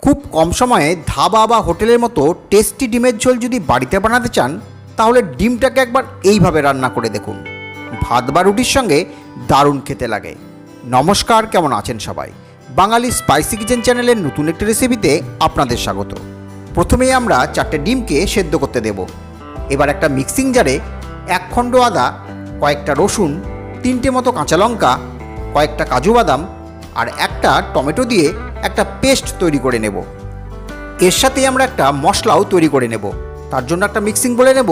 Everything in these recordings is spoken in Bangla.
খুব কম সময়ে ধাবা বা হোটেলের মতো টেস্টি ডিমের ঝোল যদি বাড়িতে বানাতে চান তাহলে ডিমটাকে একবার এইভাবে রান্না করে দেখুন। ভাত বা রুটির সঙ্গে দারুণ খেতে লাগে। নমস্কার, কেমন আছেন সবাই? বাঙালি স্পাইসি কিচেন চ্যানেলের নতুন একটি রেসিপিতে আপনাদের স্বাগত। প্রথমেই আমরা 4টে ডিমকে সেদ্ধ করতে দেব। এবার একটা মিক্সিং জারে 1 খণ্ড আদা, কয়েকটা রসুন, 3টে মতো কাঁচা লঙ্কা, কয়েকটা কাজু বাদাম আর একটা টমেটো দিয়ে একটা পেস্ট তৈরি করে নেব। এর সাথে আমরা একটা মশলাও তৈরি করে নেব। তার জন্য একটা মিক্সিং বলে নেব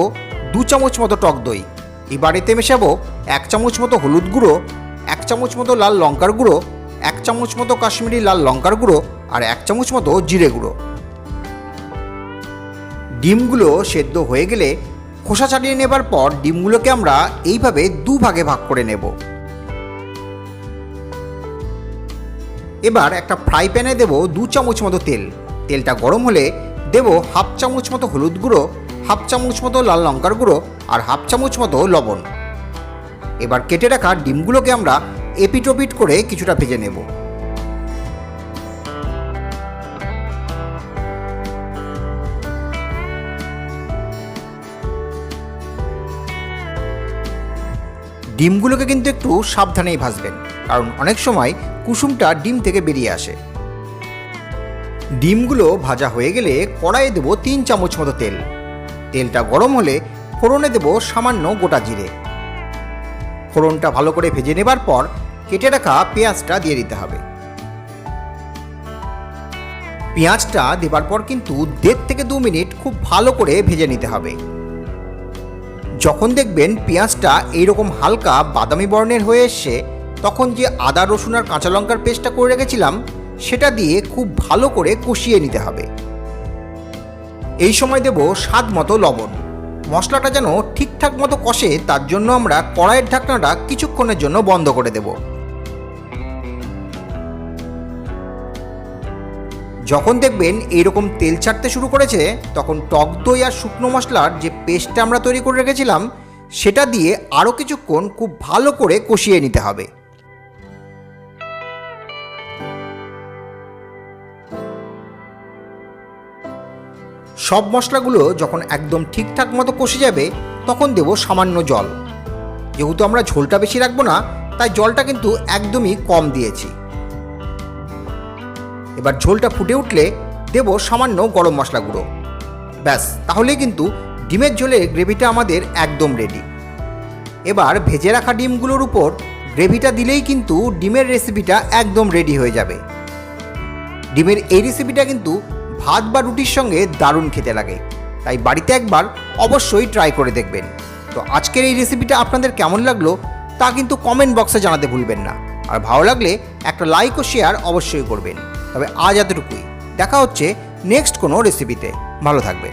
2 চামচ মতো টক দই। এবার এতে মেশাবো 1 চামচ মতো হলুদ গুঁড়ো, 1 চামচ মতো লাল লঙ্কার গুঁড়ো, 1 চামচ মতো কাশ্মীরি লাল লঙ্কার গুঁড়ো আর 1 চামচ মতো জিরে গুঁড়ো। ডিমগুলো সেদ্ধ হয়ে গেলে খোসা ছাড়িয়ে নেবার পর ডিমগুলোকে আমরা এইভাবে 2 ভাগে ভাগ করে নেব। এবার একটা ফ্রাই প্যানে দেব 2 চামচ মতো তেল। তেলটা গরম হলে দেব 1/2 চামচ মতো হলুদ গুঁড়ো, 1/2 চামচ মতো লাল লঙ্কার গুঁড়ো আর 1/2 চামচ মতো লবণ। এবার কেটে রাখা ডিমগুলোকে আমরা এপিট ওপিট করে কিছুটা ভেজে নেব। ডিমগুলোকে কিন্তু একটু সাবধানেই ভাজবেন, কারণ অনেক সময় কুসুমটা ডিম থেকে বেরিয়ে আসে। ডিমগুলো ভাজা হয়ে গেলে কড়াইয়ে দেবো 3 চামচ মতো তেল। তেলটা গরম হলে ফোড়নে দেবো সামান্য গোটা জিরে। ফোড়নটা ভালো করে ভেজে নেবার পর কেটে রাখা পেঁয়াজটা দিয়ে দিতে হবে। পেঁয়াজটা দেবার পর কিন্তু 1.5 থেকে 2 মিনিট খুব ভালো করে ভেজে নিতে হবে। যখন দেখবেন পেঁয়াজটা এইরকম হালকা বাদামি বর্ণের হয়ে এসছে, তখন যে আদা রসুন আর কাঁচা লঙ্কার পেস্টটা করে রেখেছিলাম সেটা দিয়ে খুব ভালো করে কষিয়ে নিতে হবে। এই সময় দেব স্বাদ মতো লবণ। মশলাটা যেন ঠিকঠাক মতো কষে তার জন্য আমরা কড়াইয়ের ঢাকনাটা কিছুক্ষণের জন্য বন্ধ করে দেব। যখন দেখবেন এইরকম তেল ছাড়তে শুরু করেছে, তখন টক দই আর শুকনো মশলার যে পেস্টটা আমরা তৈরি করে রেখেছিলাম সেটা দিয়ে আরও কিছুক্ষণ খুব ভালো করে কষিয়ে নিতে হবে। সব মশলাগুলো যখন একদম ঠিকঠাক মতো কষে যাবে তখন দেব সামান্য জল। যেহেতু আমরা ঝোলটা বেশি রাখবো না, তাই জলটা কিন্তু একদমই কম দিয়েছি। এবার ঝোলটা ফুটে উঠলে দেব সামান্য গরম মশলা গুঁড়ো। ব্যাস, তাহলেই কিন্তু ডিমের ঝোলের গ্রেভিটা আমাদের একদম রেডি। এবার ভেজে রাখা ডিমগুলোর উপর গ্রেভিটা দিলেই কিন্তু ডিমের রেসিপিটা একদম রেডি হয়ে যাবে। ডিমের এই রেসিপিটা কিন্তু ভাত বা রুটির সঙ্গে দারুণ খেতে লাগে, তাই বাড়িতে একবার অবশ্যই ট্রাই করে দেখবেন। তো আজকের এই রেসিপিটা আপনাদের কেমন লাগলো তা কিন্তু কমেন্ট বক্সে জানাতে ভুলবেন না। আর ভালো লাগলে একটা লাইক ও শেয়ার অবশ্যই করবেন। তবে আজ এতটুকুই। দেখা হচ্ছে নেক্সট কোনো রেসিপিতে। ভালো থাকবেন।